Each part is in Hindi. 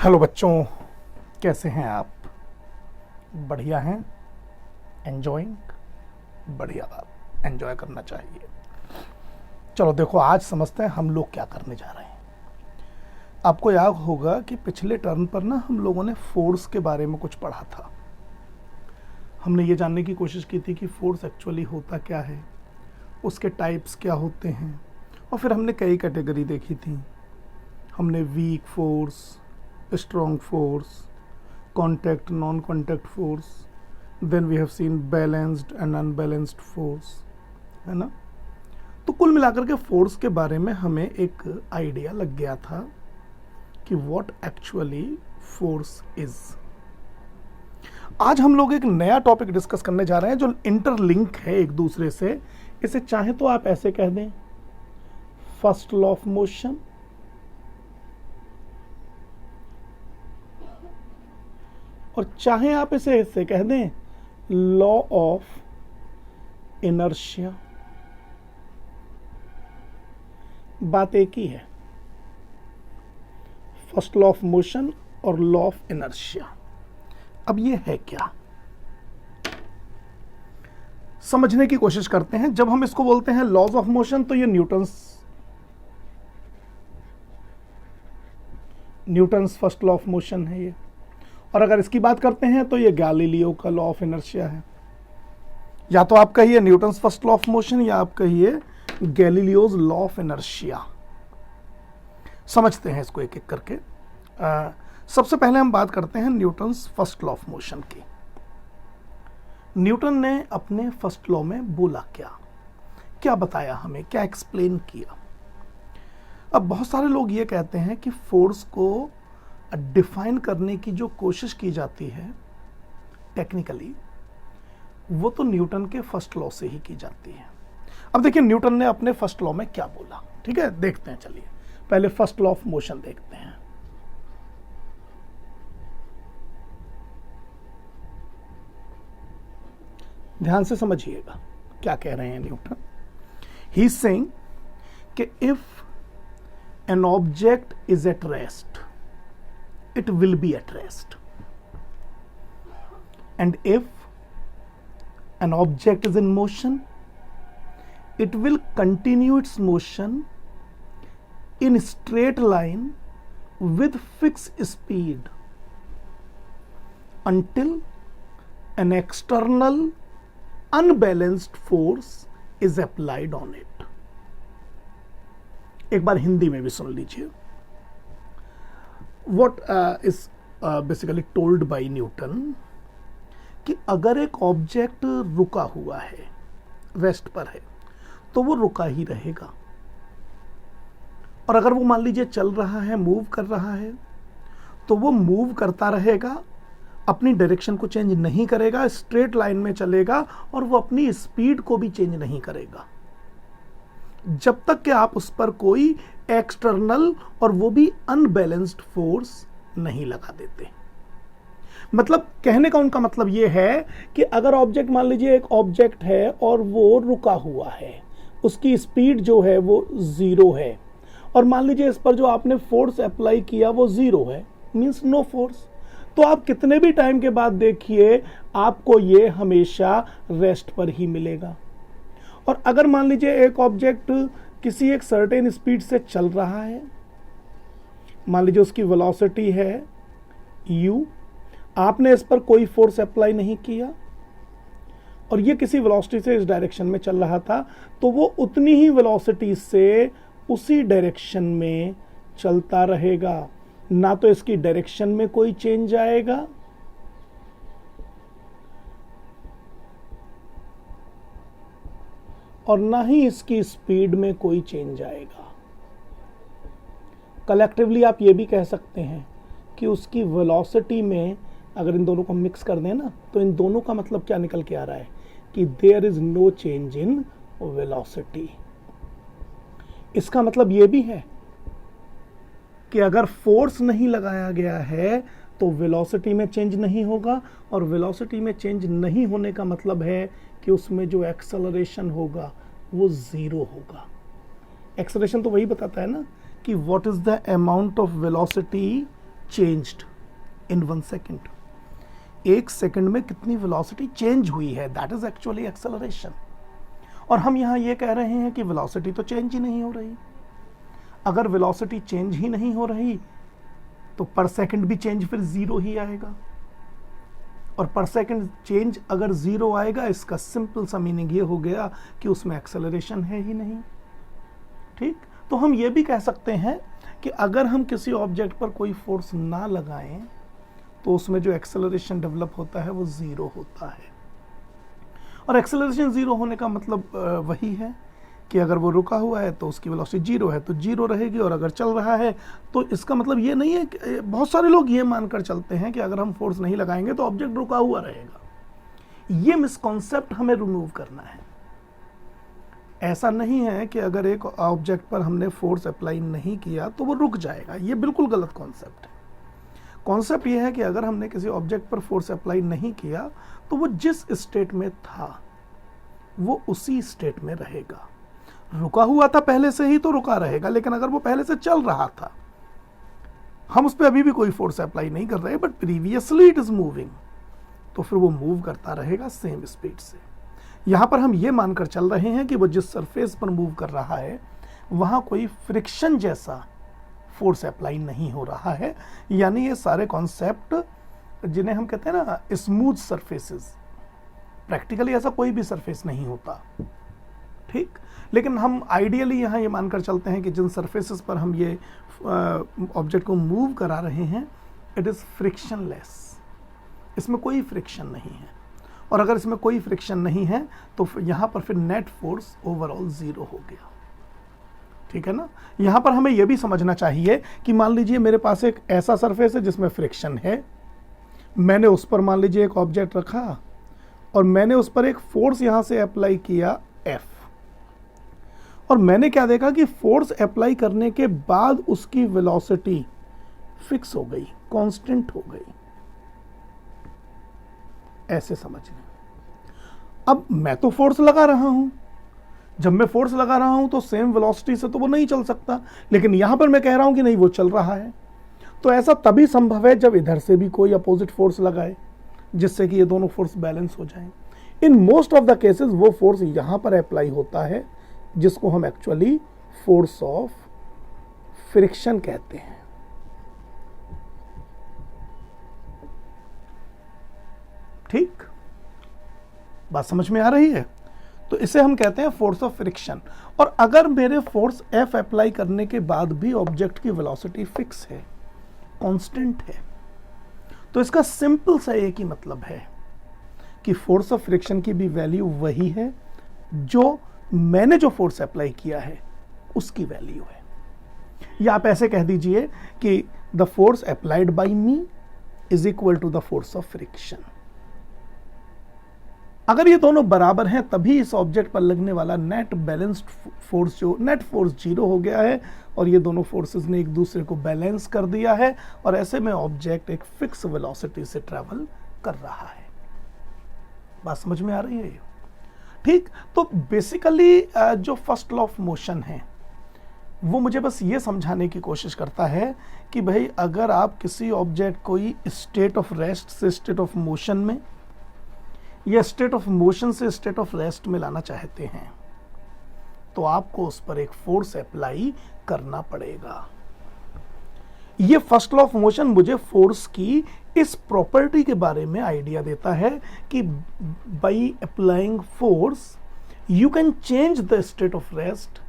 हेलो बच्चों, कैसे हैं आप? बढ़िया हैं? एंजॉइंग? बढ़िया बात, एंजॉय करना चाहिए। चलो देखो, आज समझते हैं हम लोग क्या करने जा रहे हैं। आपको याद होगा कि पिछले टर्म पर ना हम लोगों ने फोर्स के बारे में कुछ पढ़ा था। हमने ये जानने की कोशिश की थी कि फोर्स एक्चुअली होता क्या है, उसके टाइप्स क्या होते हैं, और फिर हमने कई कैटेगरी देखी थी। हमने weak force, strong force, contact, non contact force, then we have seen balanced and unbalanced force, है ना। तो कुल मिलाकर के फोर्स के बारे में हमें एक आइडिया लग गया था कि व्हाट एक्चुअली फोर्स इज। आज हम लोग एक नया टॉपिक डिस्कस करने जा रहे हैं जो इंटरलिंक है एक दूसरे से। इसे चाहे तो आप ऐसे कह दें, फर्स्ट लॉ ऑफ मोशन, और चाहे आप इसे ऐसे कह दें, लॉ ऑफ इनर्शिया। बात एक ही है, फर्स्ट लॉ ऑफ मोशन और लॉ ऑफ इनर्शिया। अब ये है क्या, समझने की कोशिश करते हैं। जब हम इसको बोलते हैं लॉज ऑफ मोशन, तो ये Newton's first law of motion है ये। और अगर इसकी बात करते हैं तो ये गैलीलियो का लॉ ऑफ इनर्शिया है। या तो आप कहिए Newton's first law of motion, या आप कहिए गैलीलियोज लॉ ऑफ इनर्शिया। समझते हैं इसको एक एक करके। सबसे पहले हम बात करते हैं Newton's first law of motion की। न्यूटन ने अपने फर्स्ट लॉ में बोला क्या, क्या बताया हमें, क्या एक्सप्लेन किया। अब बहुत सारे लोग ये कहते हैं कि फोर्स को डिफाइन करने की जो कोशिश की जाती है टेक्निकली, वो तो न्यूटन के फर्स्ट लॉ से ही की जाती है। अब देखिए न्यूटन ने अपने फर्स्ट लॉ में क्या बोला, ठीक है, देखते हैं। चलिए पहले फर्स्ट लॉ ऑफ मोशन देखते हैं। ध्यान से समझिएगा क्या कह रहे हैं न्यूटन। ही इज सेइंग कि if an object is at rest, it will be at rest, and if an object is in motion, it will continue its motion in straight line with fixed speed until an external unbalanced force is applied on it. एक बार हिंदी में भी सुन लीजिए। What is basically told by Newton कि अगर एक ऑब्जेक्ट रुका हुआ है, रेस्ट पर है, तो वो रुका ही रहेगा। और अगर वो मान लीजिए चल रहा है, मूव कर रहा है, तो वो मूव करता रहेगा, अपनी डायरेक्शन को चेंज नहीं करेगा, स्ट्रेट लाइन में चलेगा, और वो अपनी स्पीड को भी चेंज नहीं करेगा जब तक कि आप उस पर कोई एक्सटर्नल और वो भी अनबैलेंस्ड फोर्स नहीं लगा देते। मतलब कहने का उनका मतलब ये है कि अगर ऑब्जेक्ट, मान लीजिए एक ऑब्जेक्ट है और वो रुका हुआ है, उसकी स्पीड जो है वो 0 है, और मान लीजिए इस पर जो आपने फोर्स अप्लाई किया वो 0 है, मींस नो फोर्स, तो आप कितने भी टाइम के बाद देखिए आपको ये हमेशा रेस्ट पर ही मिलेगा। और अगर मान लीजिए एक ऑब्जेक्ट किसी एक सर्टेन स्पीड से चल रहा है, मान लीजिए उसकी वेलोसिटी है u, आपने इस पर कोई फोर्स अप्लाई नहीं किया और ये किसी वेलोसिटी से इस डायरेक्शन में चल रहा था, तो वो उतनी ही वेलोसिटी से उसी डायरेक्शन में चलता रहेगा। ना तो इसकी डायरेक्शन में कोई चेंज आएगा, और ना ही इसकी स्पीड में कोई चेंज आएगा। कलेक्टिवली आप ये भी कह सकते हैं कि उसकी वेलोसिटी में, अगर इन दोनों को मिक्स कर दें ना, तो इन दोनों का मतलब क्या निकल के आ रहा है कि there is no change in velocity. इसका मतलब ये भी है कि अगर फोर्स नहीं लगाया गया है तो वेलोसिटी में चेंज नहीं होगा, और वेलोसिटी में चेंज नहीं होने का मतलब है कि उसमें जो एक्सेलरेशन होगा वो 0 होगा। एक्सेलरेशन तो वही बताता है ना कि what is the amount of velocity changed in 1 second. 1 second में कितनी वेलोसिटी चेंज हुई है, दैट इज एक्चुअली एक्सेलरेशन। और हम यहाँ ये कह रहे हैं कि वेलोसिटी तो चेंज ही नहीं हो रही। अगर वेलोसिटी चेंज ही नहीं हो रही तो पर सेकंड भी चेंज फिर 0 ही आएगा, और पर सेकंड चेंज अगर 0 आएगा, इसका सिंपल सा मीनिंग ये हो गया कि उसमें एक्सेलरेशन है ही नहीं। ठीक, तो हम ये भी कह सकते हैं कि अगर हम किसी ऑब्जेक्ट पर कोई फोर्स ना लगाएं तो उसमें जो एक्सेलरेशन डेवलप होता है वो 0 होता है। और एक्सेलरेशन 0 होने का मतलब वही है कि अगर वो रुका हुआ है तो उसकी वेलोसिटी 0 है तो 0 रहेगी, और अगर चल रहा है तो इसका मतलब ये नहीं है कि बहुत सारे लोग ये मानकर चलते हैं कि अगर हम फोर्स नहीं लगाएंगे तो ऑब्जेक्ट रुका हुआ रहेगा। ये मिसकॉन्सेप्ट हमें रिमूव करना है। ऐसा नहीं है कि अगर एक ऑब्जेक्ट पर हमने फोर्स अप्लाई नहीं किया तो वो रुक जाएगा, ये बिल्कुल गलत कॉन्सेप्ट है। कॉन्सेप्ट ये है कि अगर हमने किसी ऑब्जेक्ट पर फोर्स अप्लाई नहीं किया तो वो जिस स्टेट में था वो उसी स्टेट में रहेगा। रुका हुआ था पहले से ही तो रुका रहेगा, लेकिन अगर वो पहले से चल रहा था, हम उस पर अभी भी कोई फोर्स अप्लाई नहीं कर रहे but previously it is moving, तो फिर वो मूव करता रहेगा सेम स्पीड से। यहां पर हम ये मानकर चल रहे हैं कि वो जिस सरफेस पर मूव कर रहा है वहां कोई फ्रिक्शन जैसा फोर्स अप्लाई नहीं हो रहा है। यानी ये सारे कॉन्सेप्ट जिन्हें हम कहते हैं ना स्मूथ सरफेसेस, प्रैक्टिकली ऐसा कोई भी सरफेस नहीं होता। ठीक, लेकिन हम आइडियली यहाँ ये मानकर चलते हैं कि जिन सरफेसेस पर हम ये ऑब्जेक्ट को मूव करा रहे हैं इट इज़ फ्रिक्शनलेस, इसमें कोई फ्रिक्शन नहीं है। और अगर इसमें कोई फ्रिक्शन नहीं है तो यहाँ पर फिर नेट फोर्स ओवरऑल 0 हो गया। ठीक है ना। यहाँ पर हमें यह भी समझना चाहिए कि मान लीजिए मेरे पास एक ऐसा सरफेस है जिसमें फ्रिक्शन है, मैंने उस पर मान लीजिए एक ऑब्जेक्ट रखा और मैंने उस पर एक फोर्स यहाँ से अप्लाई किया F, और मैंने क्या देखा कि फोर्स अप्लाई करने के बाद उसकी वेलोसिटी फिक्स हो गई, कांस्टेंट हो गई। ऐसे समझना। अब मैं तो फोर्स लगा रहा हूं, जब मैं फोर्स लगा रहा हूं तो सेम वेलोसिटी से तो वो नहीं चल सकता, लेकिन यहां पर मैं कह रहा हूं कि नहीं वो चल रहा है। तो ऐसा तभी संभव है जब इधर से भी कोई अपोजिट फोर्स लगाए जिससे कि ये दोनों फोर्स बैलेंस हो जाएं। In most of the cases वो फोर्स यहां पर अप्लाई होता है जिसको हम एक्चुअली फोर्स ऑफ फ्रिक्शन कहते हैं। ठीक, बात समझ में आ रही है। तो इसे हम कहते हैं फोर्स ऑफ फ्रिक्शन। और अगर मेरे फोर्स F अप्लाई करने के बाद भी ऑब्जेक्ट की वेलोसिटी फिक्स है, कांस्टेंट है, तो इसका सिंपल सा एक ही मतलब है कि फोर्स ऑफ फ्रिक्शन की भी वैल्यू वही है जो मैंने जो फोर्स अप्लाई किया है उसकी वैल्यू है। या आप ऐसे कह दीजिए कि the force applied by me is equal to the force of friction. अगर ये दोनों बराबर हैं तभी इस ऑब्जेक्ट पर लगने वाला नेट बैलेंस्ड फोर्स, जो नेट फोर्स 0 हो गया है और ये दोनों फोर्सेस ने एक दूसरे को बैलेंस कर दिया है, और ऐसे में ऑब्जेक्ट एक फिक्स वेलोसिटी से ट्रैवल कर रहा है। बात समझ में आ रही है? ठीक, तो बेसिकली जो फर्स्ट लॉ ऑफ मोशन है वो मुझे बस ये समझाने की कोशिश करता है कि भाई अगर आप किसी ऑब्जेक्ट को स्टेट ऑफ रेस्ट से स्टेट ऑफ मोशन में या स्टेट ऑफ मोशन से स्टेट ऑफ रेस्ट में लाना चाहते हैं तो आपको उस पर एक फोर्स अप्लाई करना पड़ेगा। ये फर्स्ट लॉ ऑफ मोशन मुझे फोर्स की इस प्रॉपर्टी के बारे में आइडिया देता है कि by applying force you can change the state of rest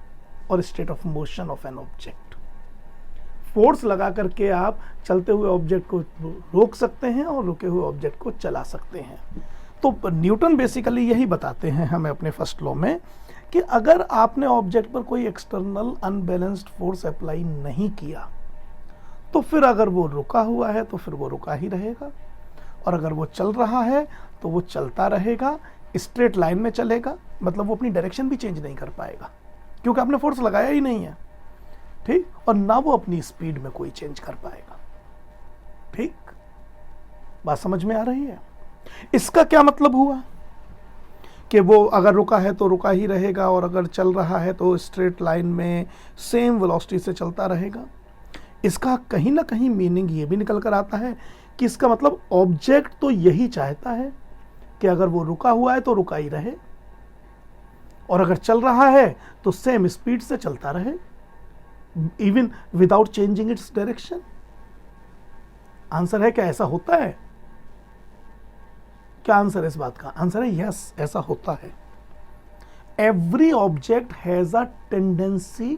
और state of motion of an object. Force लगा करके आप चलते हुए ऑब्जेक्ट को रोक सकते हैं और रुके हुए ऑब्जेक्ट को चला सकते हैं। तो न्यूटन बेसिकली यही बताते हैं हमें अपने फर्स्ट लॉ में कि अगर आपने ऑब्जेक्ट पर कोई एक्सटर्नल अनबैलेंस्ड फोर्स अप्लाई नहीं किया तो फिर अगर वो रुका हुआ है तो फिर वो रुका ही रहेगा, और अगर वो चल रहा है तो वो चलता रहेगा, स्ट्रेट लाइन में चलेगा, मतलब वो अपनी डायरेक्शन भी चेंज नहीं कर पाएगा क्योंकि आपने फोर्स लगाया ही नहीं है। ठीक, और ना वो अपनी स्पीड में कोई चेंज कर पाएगा। ठीक, बात समझ में आ रही है? इसका क्या मतलब हुआ कि वो अगर रुका है तो रुका ही रहेगा और अगर चल रहा है तो स्ट्रेट लाइन में सेम वेलोसिटी से चलता रहेगा। इसका कहीं ना कहीं मीनिंग ये भी निकल कर आता है कि इसका मतलब ऑब्जेक्ट तो यही चाहता है कि अगर वो रुका हुआ है तो रुका ही रहे, और अगर चल रहा है तो सेम स्पीड से चलता रहे, even without changing its direction. Answer है क्या ऐसा होता है? क्या आंसर है इस बात का? आंसर है यस, ऐसा होता है। Every object has a tendency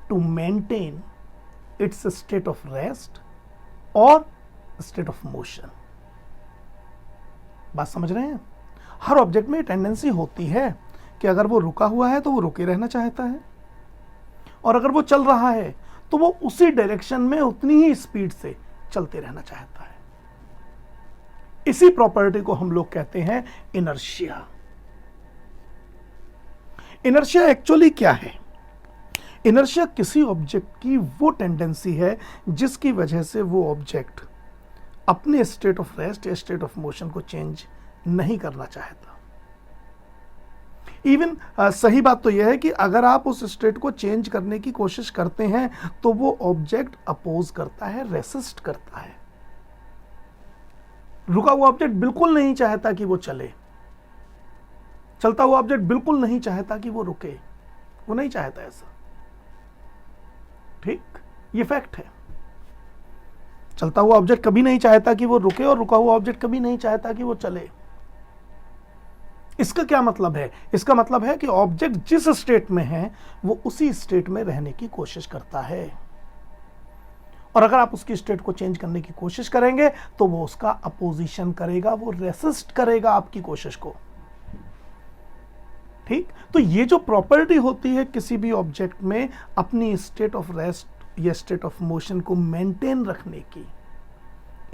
to maintain its state of rest और स्टेट ऑफ मोशन। बात समझ रहे हैं? हर ऑब्जेक्ट में टेंडेंसी होती है कि अगर वो रुका हुआ है तो वो रुके रहना चाहता है, और अगर वो चल रहा है तो वो उसी डायरेक्शन में उतनी ही स्पीड से चलते रहना चाहता है। इसी प्रॉपर्टी को हम लोग कहते हैं इनर्शिया। इनर्शिया एक्चुअली क्या है? इनर्शिया किसी ऑब्जेक्ट की वो टेंडेंसी है जिसकी वजह से वो ऑब्जेक्ट अपने स्टेट ऑफ रेस्ट या स्टेट ऑफ मोशन को चेंज नहीं करना चाहता। इवन सही बात तो यह है कि अगर आप उस स्टेट को चेंज करने की कोशिश करते हैं तो वो ऑब्जेक्ट अपोज करता है, रेसिस्ट करता है। रुका हुआ ऑब्जेक्ट बिल्कुल नहीं चाहता कि वो चले, चलता हुआ ऑब्जेक्ट बिल्कुल नहीं चाहता कि वो रुके, वो नहीं चाहता ऐसा। ठीक, ये फैक्ट है। चलता हुआ ऑब्जेक्ट कभी नहीं चाहता कि वो रुके, और रुका हुआ ऑब्जेक्ट कभी नहीं चाहता कि वो चले। इसका क्या मतलब है? इसका मतलब है कि ऑब्जेक्ट जिस स्टेट में है वो उसी स्टेट में रहने की कोशिश करता है, और अगर आप उसकी स्टेट को चेंज करने की कोशिश करेंगे तो वो उसका अपोजिशन करेगा, वो रेसिस्ट करेगा आपकी कोशिश को। ठीक, तो ये जो प्रॉपर्टी होती है किसी भी ऑब्जेक्ट में अपनी स्टेट ऑफ रेस्ट या स्टेट ऑफ मोशन को मेंटेन रखने की,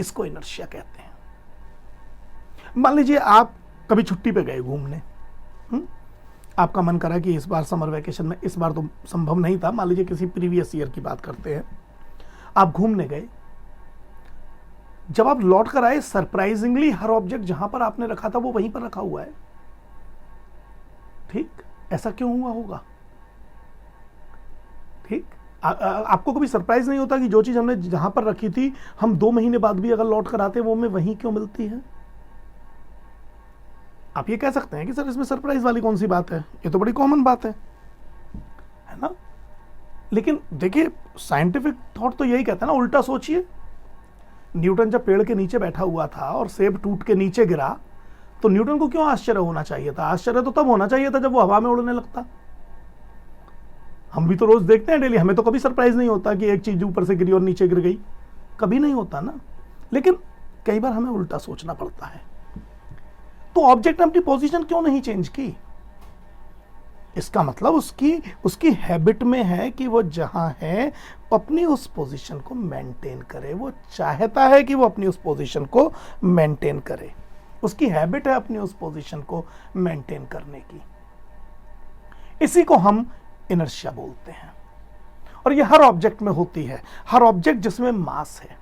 इसको इनर्शिया कहते हैं। मान लीजिए आप कभी छुट्टी पे गए घूमने, आपका मन करा कि इस बार समर वेकेशन में, इस बार तो संभव नहीं था, मान लीजिए किसी प्रीवियस ईयर की बात करते हैं, आप घूमने गए। जब आप लौट कर आए, सरप्राइजिंगली हर ऑब्जेक्ट जहां पर आपने रखा था वो वहीं पर रखा हुआ है। ठीक, ऐसा क्यों हुआ होगा? ठीक, आपको कभी सरप्राइज नहीं होता कि जो चीज हमने जहां पर रखी थी हम 2 महीने बाद भी अगर लौट कर आते वो हमें वहीं क्यों मिलती है? आप ये कह सकते हैं कि सर इसमें सरप्राइज वाली कौन सी बात है, ये तो बड़ी कॉमन बात है ना? लेकिन देखिए, साइंटिफिक थॉट तो यही कहता है ना, उल्टा सोचिए। न्यूटन जब पेड़ के नीचे बैठा हुआ था और सेब टूट के नीचे गिरा तो न्यूटन को क्यों आश्चर्य होना चाहिए था? आश्चर्य तो तब होना चाहिए था जब वो हवा में उड़ने लगता। हम भी तो रोज देखते हैं डेली, हमें तो कभी सरप्राइज नहीं होता कि एक चीज ऊपर से गिरी और नीचे गिर गई, कभी नहीं होता ना। लेकिन कई बार हमें उल्टा सोचना पड़ता है। तो ऑब्जेक्ट ने अपनी पोजीशन क्यों नहीं चेंज की? इसका मतलब उसकी हैबिट में है कि वो जहां है अपनी उस पोजीशन को मेंटेन करे। वो चाहता है कि वो अपनी उस पोजीशन को मेंटेन करे, उसकी हैबिट है अपनी उस पोजीशन को मेंटेन करने की। इसी को हम इनर्शिया बोलते हैं, और ये हर ऑब्जेक्ट में होती है। हर ऑब्जेक्ट जिसमें मास है,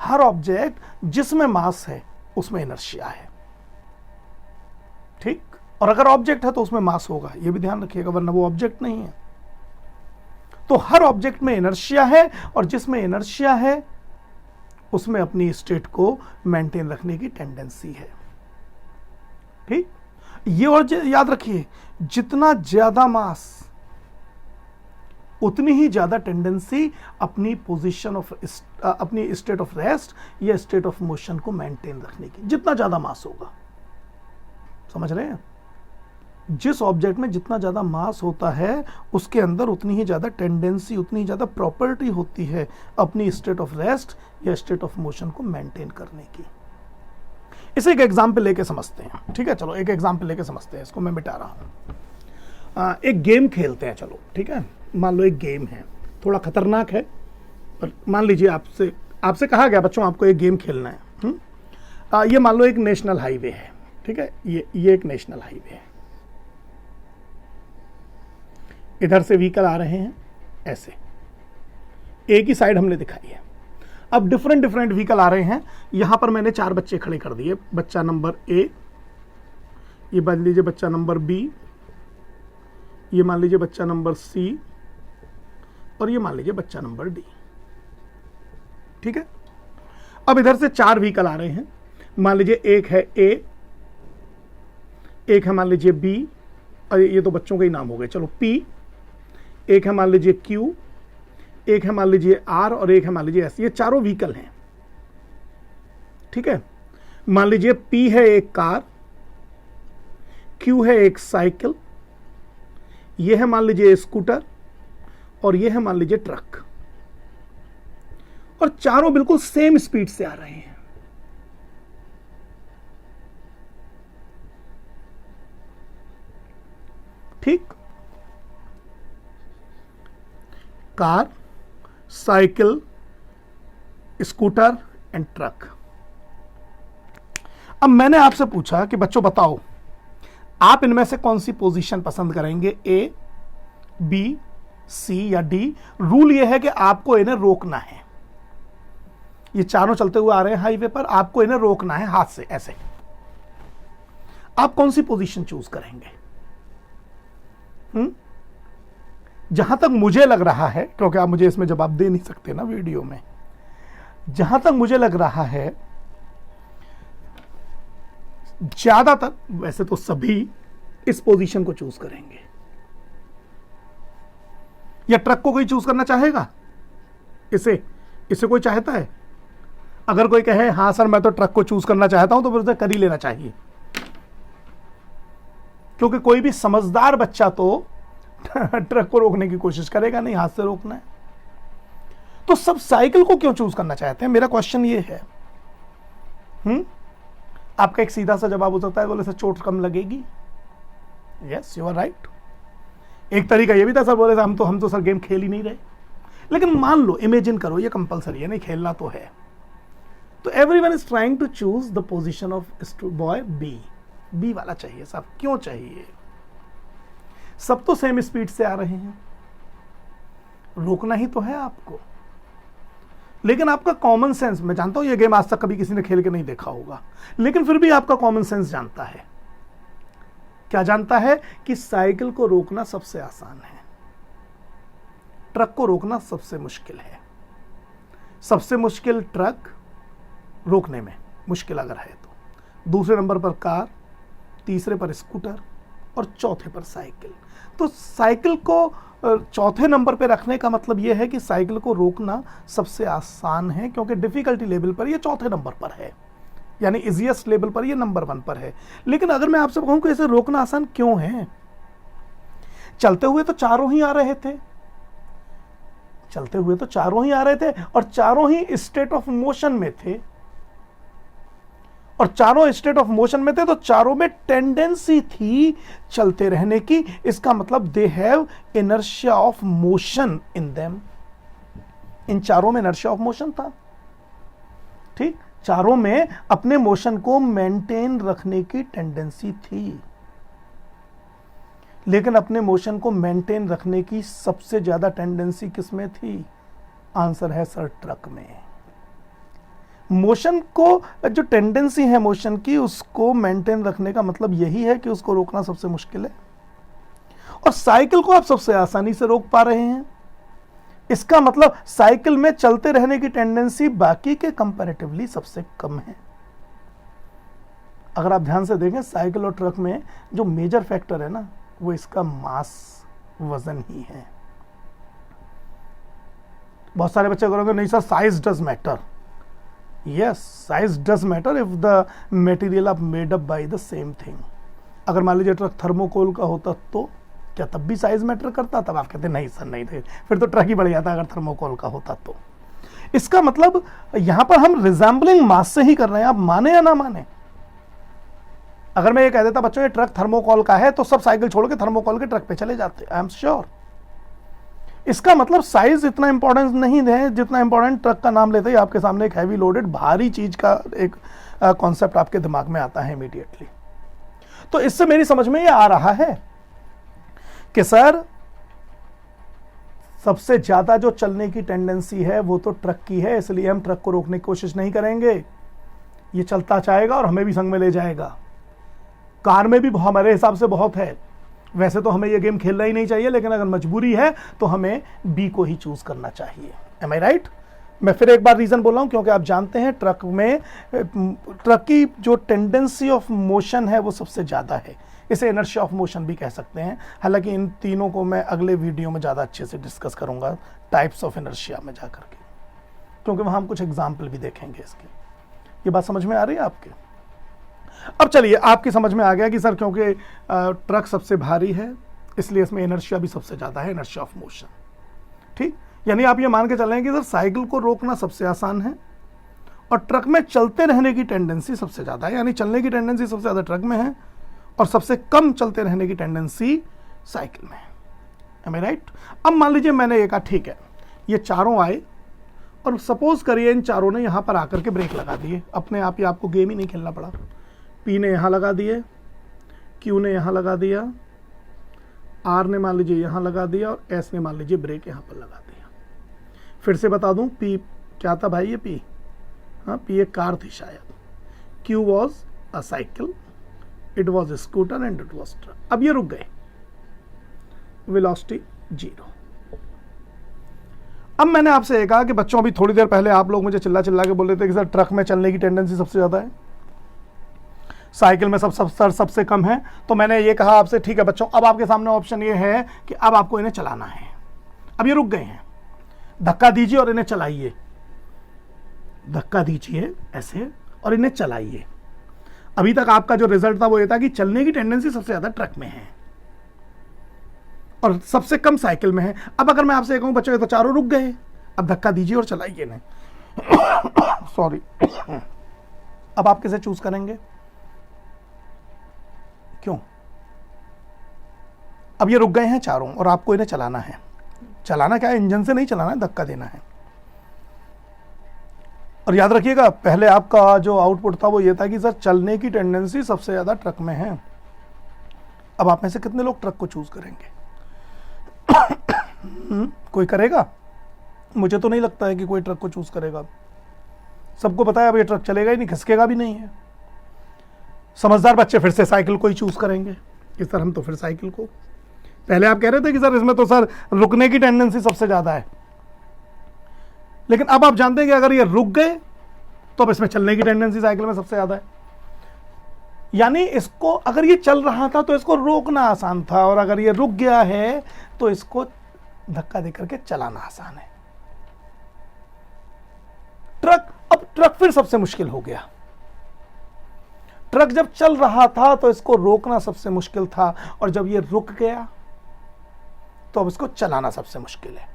हर ऑब्जेक्ट जिसमें मास है उसमें इनर्शिया है। ठीक, और अगर ऑब्जेक्ट है तो उसमें मास होगा, यह भी ध्यान रखिएगा, वरना वो ऑब्जेक्ट नहीं है। तो हर ऑब्जेक्ट में इनर्शिया है, और जिसमें इनर्शिया है उसमें अपनी स्टेट को मेंटेन रखने की टेंडेंसी है। ठीक, ये और याद रखिए, जितना ज्यादा मास उतनी ही ज्यादा टेंडेंसी अपनी पोजीशन ऑफ, अपनी स्टेट ऑफ रेस्ट या स्टेट ऑफ मोशन को मेंटेन रखने की। जितना ज्यादा मास होगा, समझ रहे हैं? जिस ऑब्जेक्ट में जितना ज्यादा मास होता है उसके अंदर उतनी ही ज्यादा टेंडेंसी, उतनी ही ज्यादा प्रॉपर्टी होती है अपनी स्टेट ऑफ रेस्ट या स्टेट ऑफ मोशन को मेंटेन करने की। इसे एक एग्जांपल लेके समझते हैं। ठीक है, चलो एक एग्जांपल लेके समझते हैं। इसको मैं मिटा रहा हूं। एक गेम खेलते हैं, चलो ठीक है। मान लो एक गेम है, थोड़ा खतरनाक है, पर मान लीजिए आपसे कहा गया बच्चों आपको एक गेम खेलना है। ये मान लो एक नेशनल हाईवे है। ठीक है, ये एक नेशनल हाईवे है। इधर से व्हीकल आ रहे हैं, ऐसे एक ही साइड हमने दिखाई है। अब डिफरेंट व्हीकल आ रहे हैं। यहां पर मैंने 4 बच्चे खड़े कर दिए। बच्चा नंबर ए, ये मान लीजिए बच्चा नंबर बी, ये मान लीजिए बच्चा नंबर सी, और ये मान लीजिए बच्चा नंबर डी। ठीक है। अब इधर से 4 व्हीकल आ रहे हैं। मान लीजिए एक है ए, एक है मान लीजिए बी, अरे ये तो बच्चों के ही नाम हो गए, चलो पी, एक है मान लीजिए क्यू, एक है मान लीजिए आर और एक है मान लीजिए एस। ये चारों व्हीकल हैं, ठीक है। मान लीजिए पी है एक कार, क्यू है एक साइकिल, ये है मान लीजिए स्कूटर और ये है मान लीजिए ट्रक, और चारों बिल्कुल सेम स्पीड से आ रहे हैं। ठीक, car, cycle, scooter and truck. अब मैंने आपसे पूछा कि बच्चों बताओ आप इनमें से कौन सी पोजीशन पसंद करेंगे, ए, बी, सी या डी। रूल यह है कि आपको इन्हें रोकना है। ये चारों चलते हुए आ रहे हैं हाईवे पर, आपको इन्हें रोकना है हाथ से ऐसे। आप कौन सी पोजीशन चूज करेंगे? जहां तक मुझे लग रहा है, क्योंकि आप मुझे इसमें जवाब दे नहीं सकते ना वीडियो में, जहां तक मुझे लग रहा है ज्यादातर, वैसे तो सभी इस पोजीशन को चूज करेंगे। या ट्रक को कोई चूज करना चाहेगा? इसे कोई चाहता है? अगर कोई कहे हां सर मैं तो ट्रक को चूज करना चाहता हूं, तो फिर उसे कर ही लेना चाहिए, क्योंकि कोई भी समझदार बच्चा तो ट्रक को रोकने की कोशिश करेगा नहीं, हाथ से रोकना है। तो सब साइकिल को क्यों चूज करना चाहते हैं? मेरा क्वेश्चन ये है। आपका एक सीधा सा जवाब हो सकता है, बोले सर चोट कम लगेगी। Yes you are right. एक तरीका ये भी था, सर बोले हम तो सर गेम खेल ही नहीं रहे। लेकिन मान लो, इमेजिन करो, ये कंपलसरी है नहीं, खेलना तो है। तो everyone is trying to choose the position of boy B वाला चाहिए। सब क्यों चाहिए? सब तो सेम स्पीड से आ रहे हैं, रोकना ही तो है आपको। लेकिन आपका कॉमन सेंस, मैं जानता हूं ये गेम आज तक कभी किसी ने खेल के नहीं देखा होगा, लेकिन फिर भी आपका कॉमन सेंस जानता है। क्या जानता है? कि साइकिल को रोकना सबसे आसान है, ट्रक को रोकना सबसे मुश्किल है। सबसे मुश्किल ट्रक रोकने में, मुश्किल अगर है तो। दूसरे नंबर पर कार, तीसरे पर स्कूटर और चौथे पर साइकिल। तो साइकिल को चौथे नंबर पे रखने का मतलब यह है कि साइकिल को रोकना सबसे आसान है, क्योंकि डिफिकल्टी लेवल पर यह चौथे नंबर पर है, यानी इजीएस्ट लेवल पर यह नंबर 1 पर है। लेकिन अगर मैं आपसे कहूं कि इसे रोकना आसान क्यों है? चलते हुए तो चारों ही आ रहे थे, चलते हुए तो चारों ही आ रहे थे और चारों ही स्टेट ऑफ मोशन में थे, और चारों स्टेट ऑफ मोशन में थे तो चारों में टेंडेंसी थी चलते रहने की। इसका मतलब they have inertia of motion in them. इन चारों में इनर्शिया ऑफ मोशन था, ठीक। चारों में अपने मोशन को मेंटेन रखने की टेंडेंसी थी, लेकिन अपने मोशन को मेंटेन रखने की सबसे ज्यादा टेंडेंसी किसमें थी? आंसर है सर ट्रक में। मोशन को, जो टेंडेंसी है मोशन की, उसको मेंटेन रखने का मतलब यही है कि उसको रोकना सबसे मुश्किल है, और साइकिल को आप सबसे आसानी से रोक पा रहे हैं। इसका मतलब साइकिल में चलते रहने की टेंडेंसी बाकी के कंपैरेटिवली सबसे कम है। अगर आप ध्यान से देखें, साइकिल और ट्रक में जो मेजर फैक्टर है ना, वो इसका मास, वजन ही है। बहुत सारे बच्चे करोगे नहीं sir size does matter. Yes, size does matter if the material are made up by the same thing. अगर मान लीजिए ट्रक थर्मोकोल का होता तो क्या तब भी साइज मैटर करता? तब आप कहते नहीं सर नहीं थे, फिर तो ट्रक ही बढ़ जाता अगर थर्मोकोल का होता तो। इसका मतलब यहां पर हम रिजेंबलिंग मास से ही कर रहे हैं, आप माने या ना माने। अगर मैं ये कह देता बच्चों ये ट्रक थर्मोकोल का है, तो सब साइकिल छोड़ के थर्मोकोल के ट्रक पे चले जाते, आई एम श्योर। इसका मतलब साइज इतना इंपॉर्टेंस नहीं है जितना इंपॉर्टेंट ट्रक का नाम लेते ही आपके सामने एक हैवी लोडेड भारी चीज का एक कॉन्सेप्ट आपके दिमाग में आता है इमीडिएटली। तो इससे मेरी समझ में ये आ रहा है कि सर सबसे ज्यादा जो चलने की टेंडेंसी है वो तो ट्रक की है, इसलिए हम ट्रक को रोकने की कोशिश नहीं करेंगे। ये चलता जाएगा और हमें भी संग में ले जाएगा। कार में भी हमारे हिसाब से बहुत है, वैसे तो हमें ये गेम खेलना ही नहीं चाहिए, लेकिन अगर मजबूरी है तो हमें बी को ही चूज करना चाहिए। एम आई राइट? मैं फिर एक बार रीजन बोल रहा हूं क्योंकि आप जानते हैं ट्रक की जो टेंडेंसी ऑफ मोशन है वो सबसे ज़्यादा है, इसे इनर्शिया ऑफ मोशन भी कह सकते हैं। हालांकि इन तीनों को मैं अगले वीडियो में ज़्यादा अच्छे से डिस्कस करूंगा टाइप्स ऑफ इनर्शिया में जाकर के, क्योंकि वहाँ हम कुछ एग्जाम्पल भी देखेंगे इसके। ये बात समझ में आ रही है आपके? अब चलिए, आपकी समझ में आ गया कि सर क्योंकि ट्रक सबसे भारी है इसलिए इसमें इनर्शिया भी सबसे ज़्यादा है, इनर्शिया ऑफ मोशन। ठीक, यानी आप ये मान के चलें कि सर साइकिल को रोकना सबसे आसान है और ट्रक में चलते रहने की टेंडेंसी सबसे ज़्यादा है, यानी चलने की टेंडेंसी सबसे ज़्यादा ट्रक में है और सबसे कम चलते रहने की टेंडेंसी साइकिल में है। एम आई राइट? अब मान लीजिए मैंने ये कहा ठीक है, ये चारों आए और सपोज करिए इन चारों ने यहाँ पर आकर के ब्रेक लगा दिए, अपने आप ही, आपको गेम ही नहीं खेलना पड़ा। पी ने यहाँ लगा दिए, क्यू ने यहाँ लगा दिया, आर ने मान लीजिए यहाँ लगा दिया और एस ने मान लीजिए ब्रेक यहाँ पर लगा दिया। फिर से बता दूं, पी क्या था भाई? ये पी, हाँ पी एक कार थी शायद, Q was a cycle, it was a scooter and it was truck. अब ये रुक गए, वेलोसिटी 0। अब मैंने आपसे ये कहा कि बच्चों अभी थोड़ी देर पहले आप लोग मुझे चिल्ला चिल्ला के बोल रहे थे कि सर ट्रक में चलने की टेंडेंसी सबसे ज़्यादा है, साइकिल में सबसे कम है। तो मैंने ये कहा आपसे ठीक है बच्चों, अब आपके सामने ऑप्शन ये है कि अब आपको इन्हें चलाना है। अब ये रुक गए हैं, धक्का दीजिए और इन्हें चलाइए, धक्का दीजिए ऐसे और इन्हें चलाइए। अभी तक आपका जो रिजल्ट था वो ये था कि चलने की टेंडेंसी सबसे ज्यादा ट्रक में है और सबसे कम साइकिल में है। अब अगर मैं आपसे कहूं बच्चों ये तो चारों रुक गए, अब धक्का दीजिए और चलाइए इन्हें सॉरी। अब आप किसे चूज करेंगे? क्यों? अब ये रुक गए हैं चारों और आपको इन्हें चलाना है। चलाना क्या है? इंजन से नहीं चलाना है, धक्का देना है। और याद रखिएगा पहले आपका जो आउटपुट था वो ये था कि सर चलने की टेंडेंसी सबसे ज्यादा ट्रक में है। अब आप में से कितने लोग ट्रक को चूज करेंगे? कोई करेगा? मुझे तो नहीं लगता है कि कोई ट्रक को चूज करेगा। सबको पता है अब ये ट्रक चलेगा ही नहीं, खिसकेगा भी नहीं है। समझदार बच्चे फिर से साइकिल को ही चूज करेंगे कि सर हम तो फिर साइकिल को। पहले आप कह रहे थे कि सर इसमें तो सर रुकने की टेंडेंसी सबसे ज्यादा है, लेकिन अब आप जानते हैं कि अगर ये रुक गए तो अब इसमें चलने की टेंडेंसी साइकिल में सबसे ज्यादा है। यानी इसको अगर ये चल रहा था तो इसको रोकना आसान था और अगर ये रुक गया है तो इसको धक्का देकर के चलाना आसान है। अब ट्रक फिर सबसे मुश्किल हो गया। ट्रक जब चल रहा था तो इसको रोकना सबसे मुश्किल था और जब ये रुक गया तो अब इसको चलाना सबसे मुश्किल है।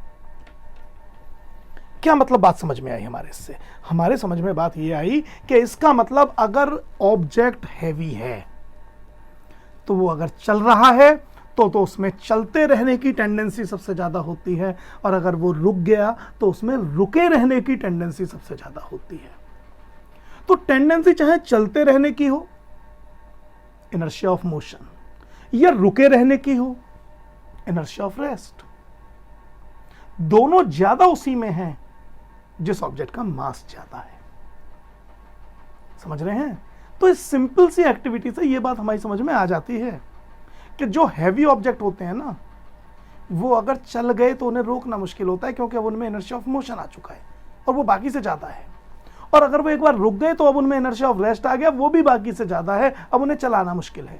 क्या मतलब बात समझ में आई हमारे? इससे हमारे समझ में बात ये आई कि इसका मतलब अगर ऑब्जेक्ट हैवी है तो वो अगर चल रहा है तो उसमें चलते रहने की टेंडेंसी सबसे ज्यादा होती है और अगर वो रुक गया तो उसमें रुके रहने की टेंडेंसी सबसे ज्यादा होती है। तो टेंडेंसी चाहे चलते रहने की हो, इनर्शिया ऑफ मोशन, या रुके रहने की हो, इनर्शिया ऑफ रेस्ट, दोनों ज्यादा उसी में है जिस ऑब्जेक्ट का मास ज्यादा है। समझ रहे हैं? तो इस सिंपल सी एक्टिविटी से यह बात हमारी समझ में आ जाती है कि जो हैवी ऑब्जेक्ट होते हैं ना, वो अगर चल गए तो उन्हें रोकना मुश्किल होता है क्योंकि अब उनमें इनर्शिया ऑफ मोशन आ चुका है और वो बाकी से ज्यादा है। और अगर वो एक बार रुक गए तो अब उनमें इनर्शिया ऑफ रेस्ट आ गया, वो भी बाकी से ज्यादा है, अब उन्हें चलाना मुश्किल है।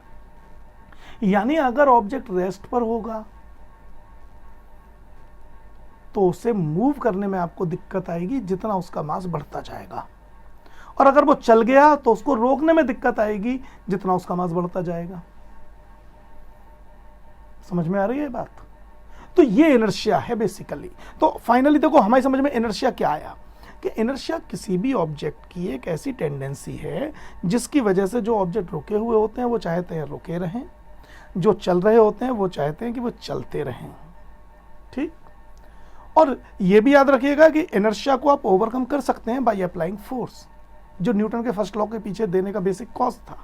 यानी अगर ऑब्जेक्ट रेस्ट पर होगा तो उसे मूव करने में आपको दिक्कत आएगी जितना उसका मास बढ़ता जाएगा, और अगर वो चल गया तो उसको रोकने में दिक्कत आएगी जितना उसका मास बढ़ता जाएगा। समझ में आ रही है बात? तो ये इनर्शिया है बेसिकली। तो फाइनली देखो हमारी समझ में इनर्शिया क्या आया कि इनर्शिया किसी भी ऑब्जेक्ट की एक ऐसी टेंडेंसी है जिसकी वजह से जो ऑब्जेक्ट रुके हुए होते हैं वो चाहते हैं रुके रहें, जो चल रहे होते हैं वो चाहते हैं कि वो चलते रहें। ठीक? और ये भी याद रखिएगा कि इनर्शिया को आप ओवरकम कर सकते हैं बाय अप्लाइंग फोर्स, जो न्यूटन के फर्स्ट लॉ के पीछे देने का बेसिक कॉज था।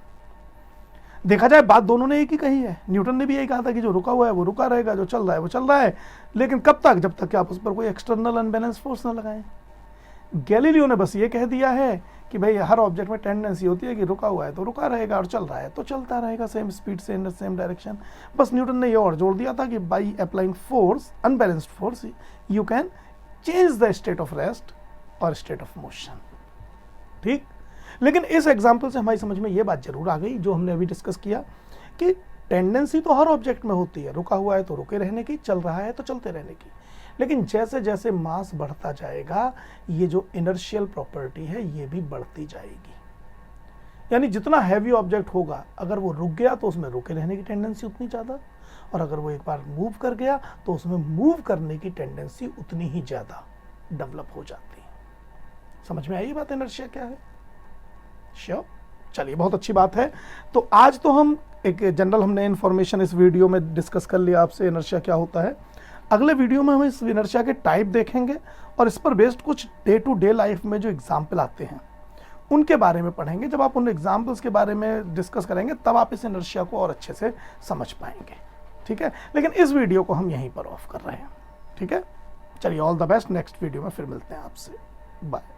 देखा जाए बात दोनों ने एक ही कही है। न्यूटन ने भी यही कहा था कि जो रुका हुआ है वो रुका रहेगा, जो चल रहा है वो चल रहा है, लेकिन कब तक? जब तक कि आप उस पर कोई एक्सटर्नल अनबैलेंस फोर्स ना लगाएं। गैलीलियो ने बस ये कह दिया है कि भाई हर ऑब्जेक्ट में टेंडेंसी होती है कि रुका हुआ है तो रुका रहेगा और चल रहा है तो चलता रहेगा सेम स्पीड से इन सेम डायरेक्शन। बस न्यूटन ने ये और जोड़ दिया था कि by applying force, unbalanced force, you can change the state of rest और स्टेट ऑफ मोशन। ठीक, लेकिन इस एग्जाम्पल से हमारी समझ में ये बात जरूर आ गई जो हमने अभी डिस्कस किया कि टेंडेंसी तो हर ऑब्जेक्ट में होती है, रुका हुआ है तो रुके रहने की, चल रहा है तो चलते रहने की, लेकिन जैसे जैसे मास बढ़ता जाएगा ये जो इनर्शियल प्रॉपर्टी है ये भी बढ़ती जाएगी। यानी जितना हैवी ऑब्जेक्ट होगा अगर वो रुक गया तो उसमें रुके रहने की टेंडेंसी उतनी ज़्यादा, और अगर वो एक बार मूव कर गया तो उसमें मूव करने की टेंडेंसी उतनी ही ज़्यादा डेवलप हो जाती है। समझ में आई बात इनर्शिया क्या है? श्योर, चलिए बहुत अच्छी बात है। तो आज तो हम एक जनरल हमने इन्फॉर्मेशन इस वीडियो में डिस्कस कर लिया आपसे इनर्शिया क्या होता है। अगले वीडियो में हम इस इनर्शिया के टाइप देखेंगे और इस पर बेस्ड कुछ डे टू डे लाइफ में जो एग्जाम्पल आते हैं उनके बारे में पढ़ेंगे। जब आप उन एग्जाम्पल्स के बारे में डिस्कस करेंगे तब आप इस इनर्शिया को और अच्छे से समझ पाएंगे। ठीक है, लेकिन इस वीडियो को हम यहीं पर ऑफ कर रहे हैं। ठीक है, चलिए all the best, next video में फिर मिलते हैं आपसे, बाय।